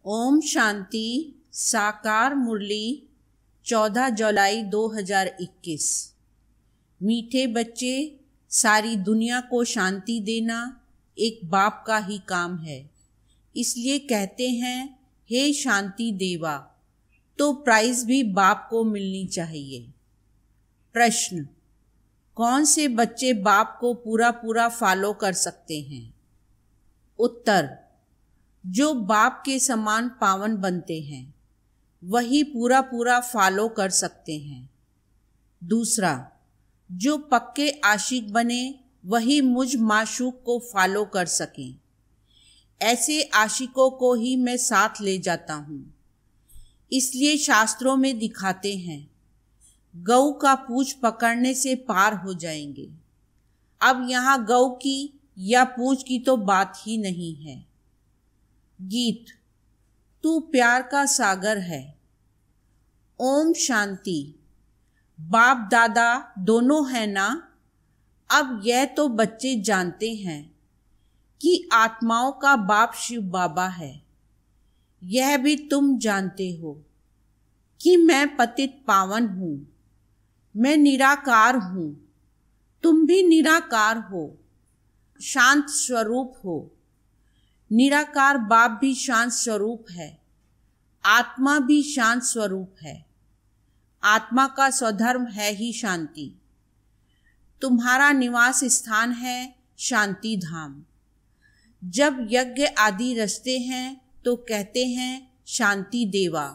ओम शांति। साकार मुरली 14 जुलाई 2021। मीठे बच्चे, सारी दुनिया को शांति देना एक बाप का ही काम है। इसलिए कहते हैं हे शांति देवा, तो प्राइज भी बाप को मिलनी चाहिए। प्रश्न: कौन से बच्चे बाप को पूरा पूरा फॉलो कर सकते हैं? उत्तर: जो बाप के समान पावन बनते हैं वही पूरा पूरा फॉलो कर सकते हैं। दूसरा, जो पक्के आशिक बने वही मुझ माशूक को फॉलो कर सकें। ऐसे आशिकों को ही मैं साथ ले जाता हूँ। इसलिए शास्त्रों में दिखाते हैं गऊ का पूंछ पकड़ने से पार हो जाएंगे। अब यहाँ गऊ की या पूंछ की तो बात ही नहीं है। गीत: तू प्यार का सागर है। ओम शांति। बाप दादा दोनों है ना? अब यह तो बच्चे जानते हैं कि आत्माओं का बाप शिव बाबा है। यह भी तुम जानते हो कि मैं पतित पावन हूँ। मैं निराकार हूँ, तुम भी निराकार हो, शांत स्वरूप हो। निराकार बाप भी शांत स्वरूप है, आत्मा भी शांत स्वरूप है। आत्मा का स्वधर्म है ही शांति। तुम्हारा निवास स्थान है शांति धाम। जब यज्ञ आदि रचते हैं तो कहते हैं शांति देवा,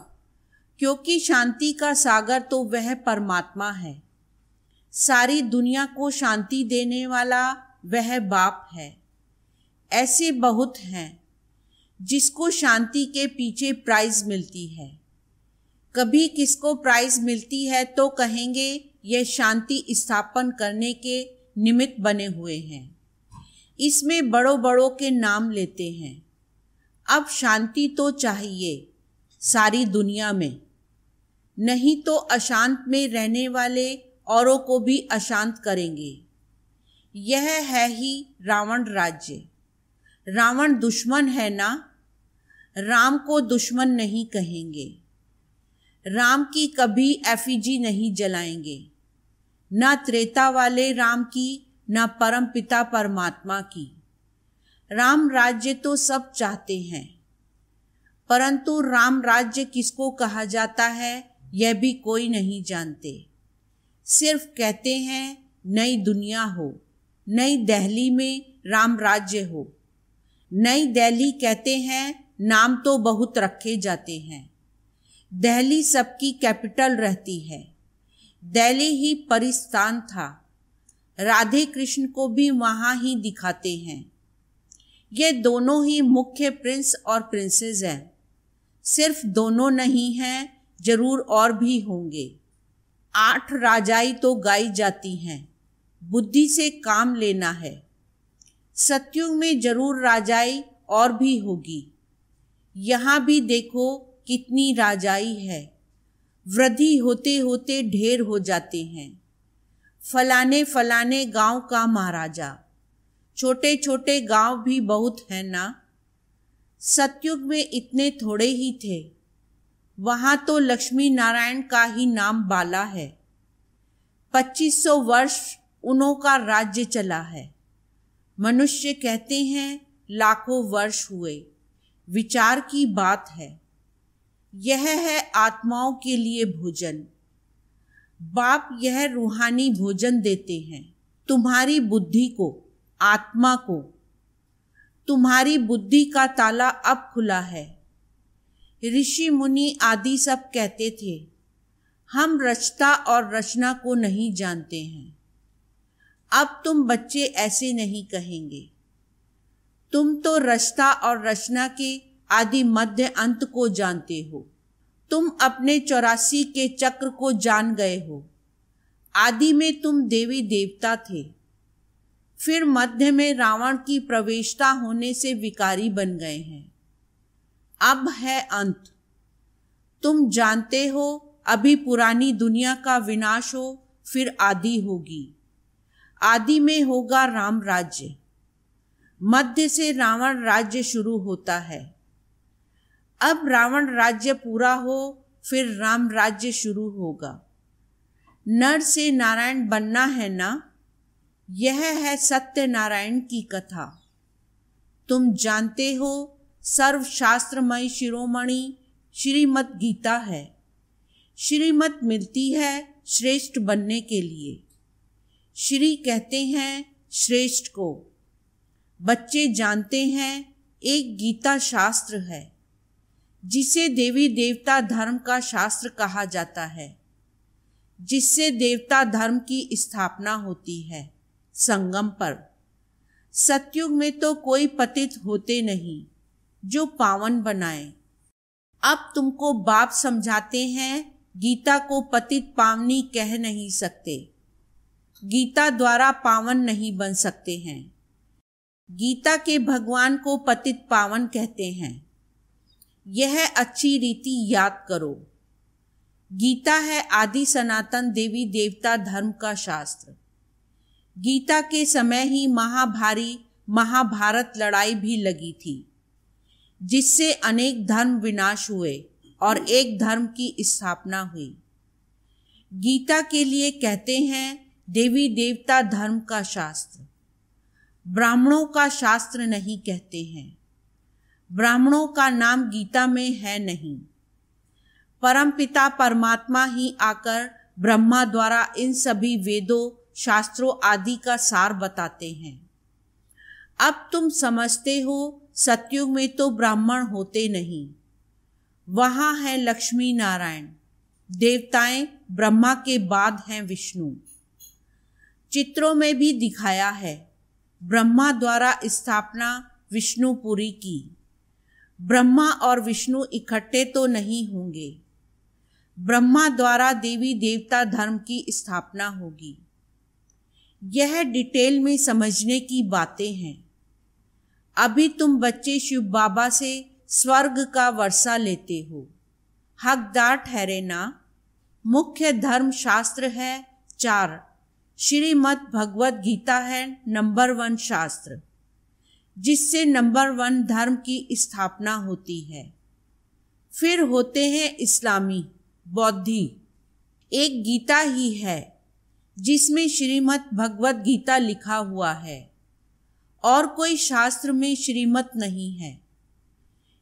क्योंकि शांति का सागर तो वह परमात्मा है। सारी दुनिया को शांति देने वाला वह बाप है। ऐसे बहुत हैं जिसको शांति के पीछे प्राइज मिलती है। कभी किसको प्राइज मिलती है तो कहेंगे यह शांति स्थापन करने के निमित्त बने हुए हैं। इसमें बड़ों बड़ों के नाम लेते हैं। अब शांति तो चाहिए सारी दुनिया में, नहीं तो अशांत में रहने वाले औरों को भी अशांत करेंगे। यह है ही रावण राज्य। रावण दुश्मन है ना? राम को दुश्मन नहीं कहेंगे। राम की कभी एफिजी नहीं जलाएंगे, ना त्रेता वाले राम की, ना परम पिता परमात्मा की। राम राज्य तो सब चाहते हैं, परंतु राम राज्य किसको कहा जाता है यह भी कोई नहीं जानते। सिर्फ कहते हैं नई दुनिया हो, नई दिल्ली में राम राज्य हो। नई दिल्ली कहते हैं, नाम तो बहुत रखे जाते हैं। दिल्ली सबकी कैपिटल रहती है। दिल्ली ही परिस्थान था। राधे कृष्ण को भी वहाँ ही दिखाते हैं। ये दोनों ही मुख्य प्रिंस और प्रिंसेस हैं। सिर्फ दोनों नहीं हैं, जरूर और भी होंगे। 8 राजाई तो गाई जाती हैं। बुद्धि से काम लेना है। सतयुग में जरूर राजाई और भी होगी। यहाँ भी देखो कितनी राजाई है। वृद्धि होते होते ढेर हो जाते हैं। फलाने फलाने गांव का महाराजा। छोटे छोटे गांव भी बहुत है ना? सतयुग में इतने थोड़े ही थे। वहाँ तो लक्ष्मी नारायण का ही नाम बाला है। 2500 वर्ष उन्हों का राज्य चला है। मनुष्य कहते हैं लाखों वर्ष हुए। विचार की बात है। यह है आत्माओं के लिए भोजन। बाप यह रूहानी भोजन देते हैं तुम्हारी बुद्धि को, आत्मा को। तुम्हारी बुद्धि का ताला अब खुला है। ऋषि मुनि आदि सब कहते थे हम रचता और रचना को नहीं जानते हैं। अब तुम बच्चे ऐसे नहीं कहेंगे। तुम तो रचता और रचना के आदि मध्य अंत को जानते हो। तुम अपने 84 के चक्र को जान गए हो। आदि में तुम देवी देवता थे, फिर मध्य में रावण की प्रवेशता होने से विकारी बन गए हैं। अब है अंत। तुम जानते हो अभी पुरानी दुनिया का विनाश हो, फिर आदि होगी। आदि में होगा राम राज्य। मध्य से रावण राज्य शुरू होता है। अब रावण राज्य पूरा हो फिर राम राज्य शुरू होगा। नर से नारायण बनना है ना, यह है सत्यनारायण की कथा। तुम जानते हो सर्वशास्त्रमयी शिरोमणि श्रीमद् गीता है। श्रीमत मिलती है श्रेष्ठ बनने के लिए। श्री कहते हैं श्रेष्ठ को। बच्चे जानते हैं एक गीता शास्त्र है जिसे देवी देवता धर्म का शास्त्र कहा जाता है, जिससे देवता धर्म की स्थापना होती है संगम पर। सतयुग में तो कोई पतित होते नहीं जो पावन बनाए। अब तुमको बाप समझाते हैं गीता को पतित पावनी कह नहीं सकते। गीता द्वारा पावन नहीं बन सकते हैं। गीता के भगवान को पतित पावन कहते हैं। यह अच्छी रीति याद करो। गीता है आदि सनातन देवी देवता धर्म का शास्त्र। गीता के समय ही महाभारी महाभारत लड़ाई भी लगी थी, जिससे अनेक धर्म विनाश हुए और एक धर्म की स्थापना हुई। गीता के लिए कहते हैं देवी देवता धर्म का शास्त्र। ब्राह्मणों का शास्त्र नहीं कहते हैं। ब्राह्मणों का नाम गीता में है नहीं। परमपिता परमात्मा ही आकर ब्रह्मा द्वारा इन सभी वेदों शास्त्रों आदि का सार बताते हैं। अब तुम समझते हो सतयुग में तो ब्राह्मण होते नहीं। वहाँ है लक्ष्मी नारायण। देवताएं ब्रह्मा के बाद हैं विष्णु। चित्रों में भी दिखाया है। ब्रह्मा द्वारा स्थापना विष्णुपुरी की। ब्रह्मा और विष्णु इकट्ठे तो नहीं होंगे। ब्रह्मा द्वारा देवी देवता धर्म की स्थापना होगी। यह डिटेल में समझने की बातें हैं। अभी तुम बच्चे शिव बाबा से स्वर्ग का वर्षा लेते हो, हकदार ठहरे ना। मुख्य धर्म शास्त्र है 4। श्रीमद् भगवत गीता है नंबर 1 शास्त्र, जिससे नंबर 1 धर्म की स्थापना होती है। फिर होते हैं इस्लामी, बौद्धि। एक गीता ही है जिसमें श्रीमद् भगवत गीता लिखा हुआ है और कोई शास्त्र में श्रीमत नहीं है।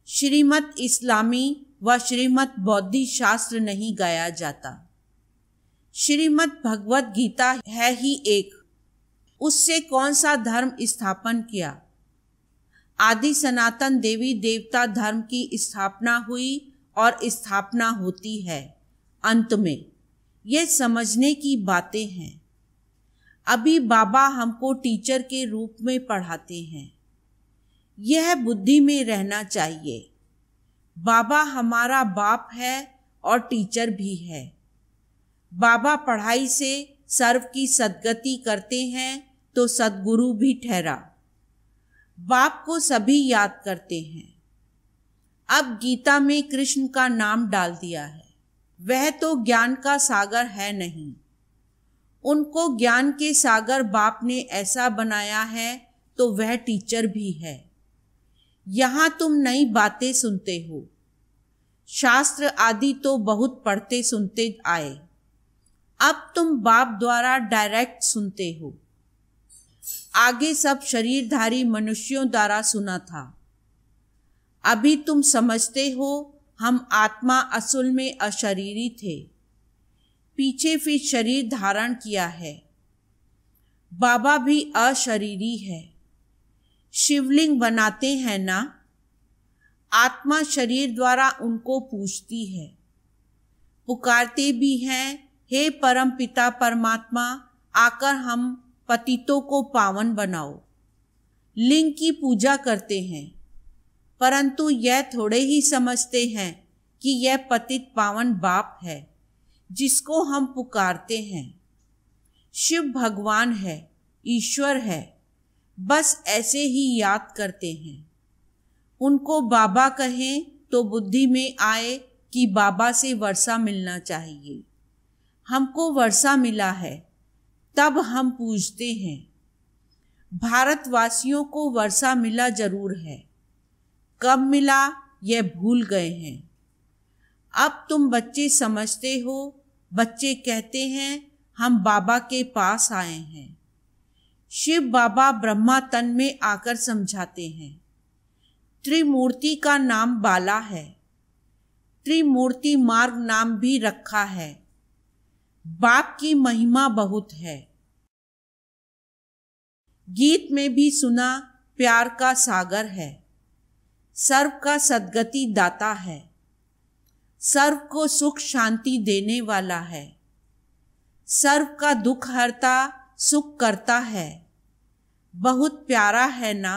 श्रीमद् इस्लामी व श्रीमद् बौद्धि शास्त्र नहीं गाया जाता। श्रीमद् भगवत गीता है ही एक। उससे कौन सा धर्म स्थापन किया? आदि सनातन देवी देवता धर्म की स्थापना हुई और स्थापना होती है अंत में। ये समझने की बातें हैं। अभी बाबा हमको टीचर के रूप में पढ़ाते हैं। यह बुद्धि में रहना चाहिए। बाबा हमारा बाप है और टीचर भी है। बाबा पढ़ाई से सर्व की सद्गति करते हैं तो सद्गुरु भी ठहरा। बाप को सभी याद करते हैं। अब गीता में कृष्ण का नाम डाल दिया है। वह तो ज्ञान का सागर है नहीं। उनको ज्ञान के सागर बाप ने ऐसा बनाया है तो वह टीचर भी है। यहाँ तुम नई बातें सुनते हो। शास्त्र आदि तो बहुत पढ़ते सुनते आए। अब तुम बाप द्वारा डायरेक्ट सुनते हो। आगे सब शरीरधारी मनुष्यों द्वारा सुना था। अभी तुम समझते हो हम आत्मा असल में अशरीरी थे, पीछे फिर शरीर धारण किया है। बाबा भी अशरीरी है। शिवलिंग बनाते हैं ना, आत्मा शरीर द्वारा उनको पूछती है। पुकारते भी हैं, हे परम पिता परमात्मा, आकर हम पतितों को पावन बनाओ। लिंग की पूजा करते हैं, परंतु यह थोड़े ही समझते हैं कि यह पतित पावन बाप है जिसको हम पुकारते हैं। शिव भगवान है, ईश्वर है, बस ऐसे ही याद करते हैं। उनको बाबा कहें तो बुद्धि में आए कि बाबा से वर्षा मिलना चाहिए। हमको वर्षा मिला है तब हम पूजते हैं। भारतवासियों को वर्षा मिला जरूर है। कब मिला यह भूल गए हैं। अब तुम बच्चे समझते हो, बच्चे कहते हैं हम बाबा के पास आए हैं। शिव बाबा ब्रह्मा तन में आकर समझाते हैं। त्रिमूर्ति का नाम बाला है। त्रिमूर्ति मार्ग नाम भी रखा है। बाप की महिमा बहुत है। गीत में भी सुना प्यार का सागर है। सर्व का सद्गति दाता है। सर्व को सुख शांति देने वाला है। सर्व का दुख हरता सुख करता है। बहुत प्यारा है ना,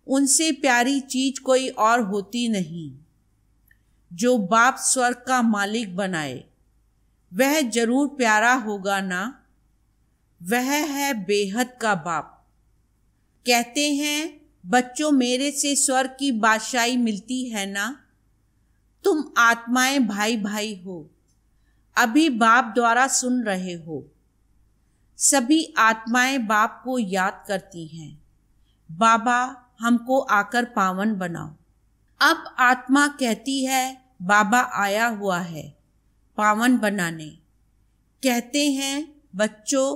उनसे प्यारी चीज कोई और होती नहीं। जो बाप स्वर्ग का मालिक बनाए वह जरूर प्यारा होगा ना। वह है बेहद का बाप। कहते हैं बच्चों मेरे से स्वर्ग की बादशाही मिलती है ना। तुम आत्माएं भाई भाई हो, अभी बाप द्वारा सुन रहे हो। सभी आत्माएं बाप को याद करती हैं, बाबा हमको आकर पावन बनाओ। अब आत्मा कहती है बाबा आया हुआ है पावन बनाने। कहते हैं बच्चों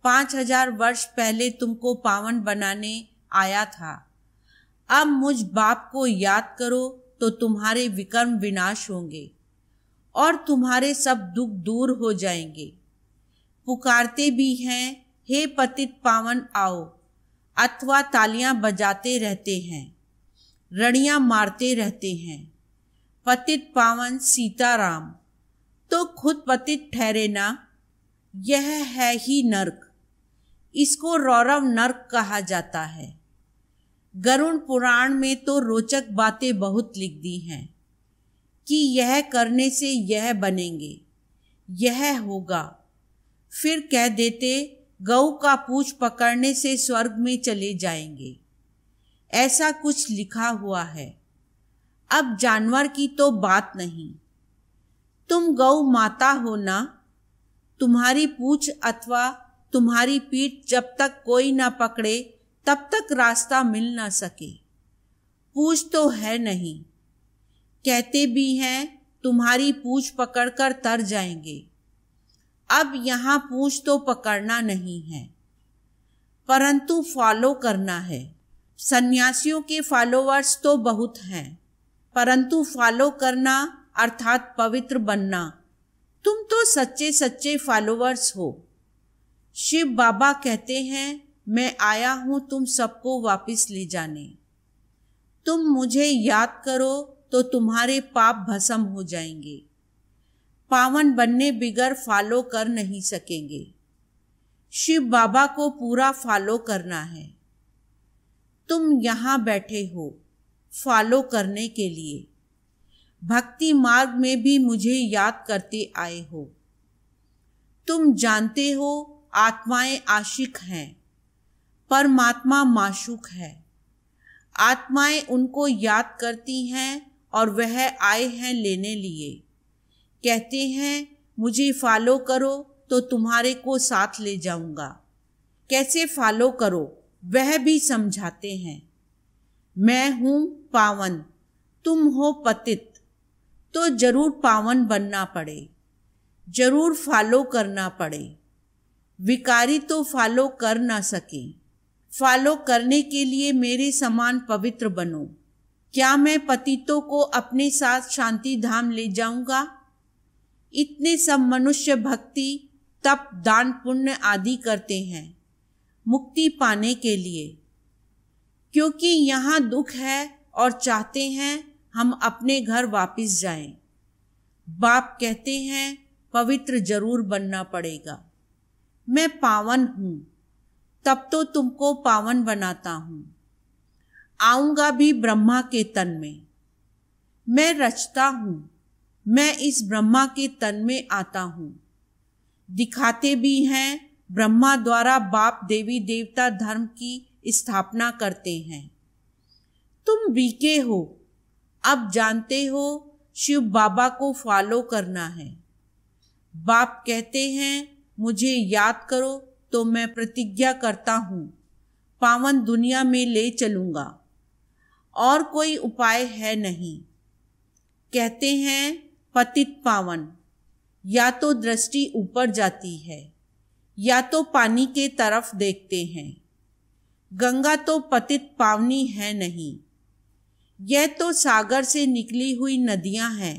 5000 वर्ष पहले तुमको पावन बनाने आया था। अब मुझ बाप को याद करो तो तुम्हारे विकर्म विनाश होंगे और तुम्हारे सब दुख दूर हो जाएंगे। पुकारते भी हैं हे पतित पावन आओ, अथवा तालियां बजाते रहते हैं, रड़ियां मारते रहते हैं। पतित पावन सीताराम तो खुद पतित ठहरे ना। यह है ही नर्क, इसको रौरव नर्क कहा जाता है। गरुड़ पुराण में तो रोचक बातें बहुत लिख दी हैं कि यह करने से यह बनेंगे, यह होगा। फिर कह देते गऊ का पूंछ पकड़ने से स्वर्ग में चले जाएंगे। ऐसा कुछ लिखा हुआ है। अब जानवर की तो बात नहीं। तुम गऊ माता हो ना। तुम्हारी पूंछ अथवा तुम्हारी पीठ जब तक कोई ना पकड़े तब तक रास्ता मिल ना सके। पूंछ तो है नहीं। कहते भी हैं तुम्हारी पूंछ पकड़कर तर जाएंगे। अब यहाँ पूंछ तो पकड़ना नहीं है, परंतु फॉलो करना है। सन्यासियों के फॉलोवर्स तो बहुत हैं, परंतु फॉलो करना अर्थात पवित्र बनना, तुम तो सच्चे सच्चे फॉलोवर्स हो। शिव बाबा कहते हैं मैं आया हूं तुम सबको वापस ले जाने। तुम मुझे याद करो तो तुम्हारे पाप भस्म हो जाएंगे। पावन बनने बिगर फॉलो कर नहीं सकेंगे। शिव बाबा को पूरा फॉलो करना है। तुम यहाँ बैठे हो फॉलो करने के लिए। भक्ति मार्ग में भी मुझे याद करते आए हो। तुम जानते हो आत्माएं आशिक हैं, परमात्मा माशूक है। आत्माएं उनको याद करती हैं और वह आए हैं लेने लिए। कहते हैं मुझे फॉलो करो तो तुम्हारे को साथ ले जाऊंगा। कैसे फॉलो करो वह भी समझाते हैं। मैं हूं पावन, तुम हो पतित, तो जरूर पावन बनना पड़े, जरूर फॉलो करना पड़े। विकारी तो फॉलो कर ना सके। फॉलो करने के लिए मेरे समान पवित्र बनो। क्या मैं पतितों को अपने साथ शांति धाम ले जाऊंगा? इतने सब मनुष्य भक्ति तप दान पुण्य आदि करते हैं मुक्ति पाने के लिए, क्योंकि यहाँ दुख है और चाहते हैं हम अपने घर वापस जाएं। बाप कहते हैं पवित्र जरूर बनना पड़ेगा। मैं पावन हूँ, तब तो तुमको पावन बनाता हूँ। आऊंगा भी ब्रह्मा के तन में। मैं रचता हूँ, मैं इस ब्रह्मा के तन में आता हूँ। दिखाते भी हैं ब्रह्मा द्वारा बाप देवी देवता धर्म की स्थापना करते हैं। तुम बीके हो, अब जानते हो शिव बाबा को फॉलो करना है। बाप कहते हैं मुझे याद करो तो मैं प्रतिज्ञा करता हूँ पावन दुनिया में ले चलूंगा। और कोई उपाय है नहीं। कहते हैं पतित पावन, या तो दृष्टि ऊपर जाती है या तो पानी के तरफ देखते हैं। गंगा तो पतित पावनी है नहीं, यह तो सागर से निकली हुई नदियां हैं।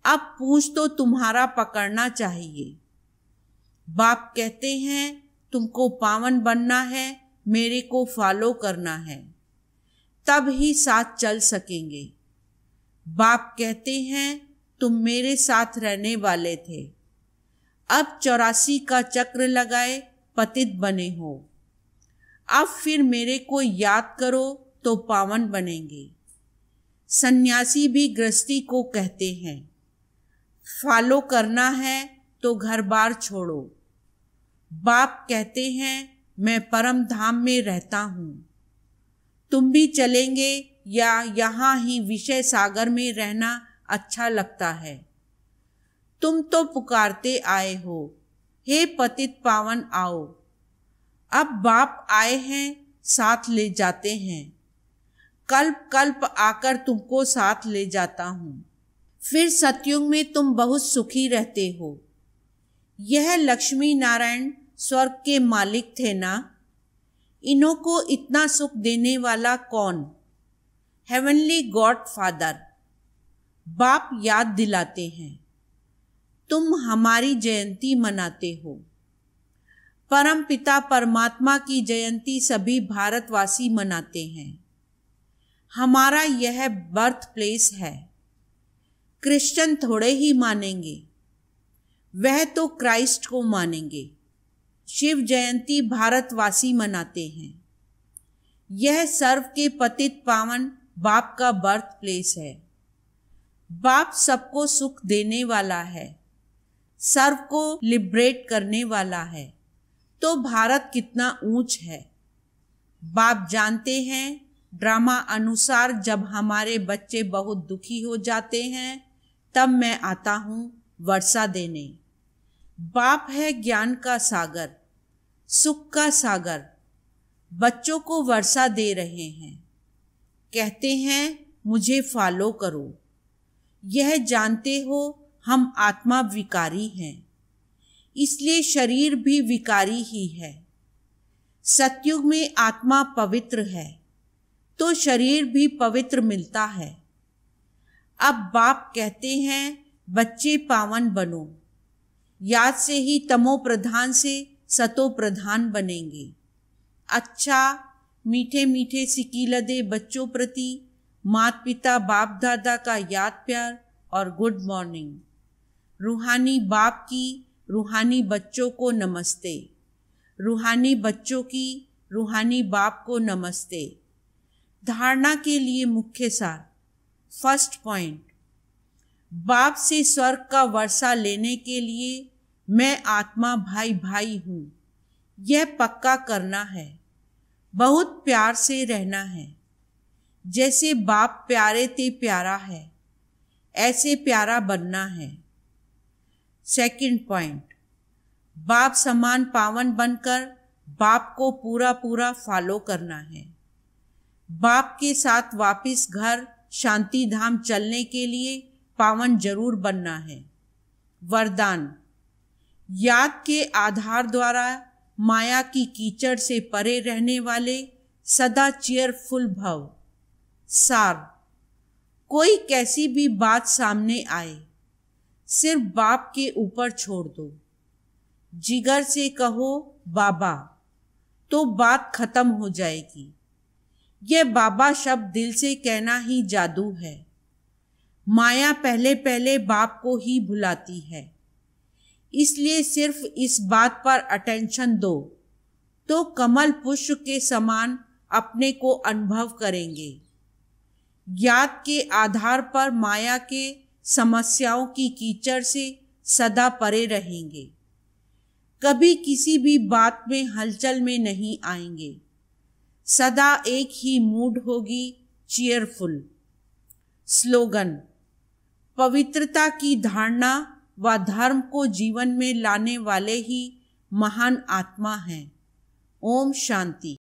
अब पूछ तो तुम्हारा पकड़ना चाहिए। बाप कहते हैं तुमको पावन बनना है, मेरे को फॉलो करना है, तब ही साथ चल सकेंगे। बाप कहते हैं तुम मेरे साथ रहने वाले थे, अब 84 का चक्र लगाए पतित बने हो। अब फिर मेरे को याद करो तो पावन बनेंगे। सन्यासी भी गृहस्थी को कहते हैं, फॉलो करना है तो घर बार छोड़ो। बाप कहते हैं मैं परम धाम में रहता हूँ, तुम भी चलेंगे या यहाँ ही विषय सागर में रहना अच्छा लगता है? तुम तो पुकारते आए हो, हे पतित पावन आओ। अब बाप आए हैं, साथ ले जाते हैं। कल्प कल्प आकर तुमको साथ ले जाता हूँ। फिर सतयुग में तुम बहुत सुखी रहते हो। यह लक्ष्मी नारायण स्वर्ग के मालिक थे ना, इन्हों को इतना सुख देने वाला कौन? Heavenly God father. बाप याद दिलाते हैं, तुम हमारी जयंती मनाते हो। परम पिता परमात्मा की जयंती सभी भारतवासी मनाते हैं। हमारा यह बर्थ प्लेस है। क्रिश्चियन थोड़े ही मानेंगे, वह तो क्राइस्ट को मानेंगे। शिव जयंती भारतवासी मनाते हैं। यह सर्व के पतित पावन बाप का बर्थ प्लेस है। बाप सबको सुख देने वाला है, सर्व को लिबरेट करने वाला है, तो भारत कितना ऊंच है। बाप जानते हैं ड्रामा अनुसार जब हमारे बच्चे बहुत दुखी हो जाते हैं तब मैं आता हूँ वर्षा देने। बाप है ज्ञान का सागर, सुख का सागर, बच्चों को वर्षा दे रहे हैं। कहते हैं मुझे फॉलो करो। यह जानते हो हम आत्मा विकारी हैं, इसलिए शरीर भी विकारी ही है। सतयुग में आत्मा पवित्र है तो शरीर भी पवित्र मिलता है। अब बाप कहते हैं बच्चे पावन बनो। याद से ही तमो प्रधान से सतो प्रधान बनेंगे। अच्छा मीठे मीठे सिकीलदे बच्चों प्रति माता पिता बाप दादा का याद प्यार और गुड मॉर्निंग। रूहानी बाप की रूहानी बच्चों को नमस्ते। रूहानी बच्चों की रूहानी बाप को नमस्ते। धारणा के लिए मुख्य सार। फर्स्ट पॉइंट, बाप से स्वर्ग का वर्षा लेने के लिए मैं आत्मा भाई भाई हूँ, यह पक्का करना है। बहुत प्यार से रहना है। जैसे बाप प्यारे ते प्यारा है, ऐसे प्यारा बनना है। सेकंड पॉइंट, बाप समान पावन बनकर बाप को पूरा पूरा फॉलो करना है। बाप के साथ वापिस घर शांति धाम चलने के लिए पावन जरूर बनना है। वरदान, याद के आधार द्वारा माया की कीचड़ से परे रहने वाले सदा चीयरफुल भव। सार, कोई कैसी भी बात सामने आए सिर्फ बाप के ऊपर छोड़ दो। जिगर से कहो बाबा तो बात खत्म हो जाएगी। यह बाबा शब्द दिल से कहना ही जादू है। माया पहले पहले बाप को ही भुलाती है, इसलिए सिर्फ इस बात पर अटेंशन दो तो कमल पुष्प के समान अपने को अनुभव करेंगे। याद के आधार पर माया के समस्याओं की कीचड़ से सदा परे रहेंगे। कभी किसी भी बात में हलचल में नहीं आएंगे। सदा एक ही मूड होगी, चीयरफुल। स्लोगन, पवित्रता की धारणा व धर्म को जीवन में लाने वाले ही महान आत्मा हैं। ओम शांति।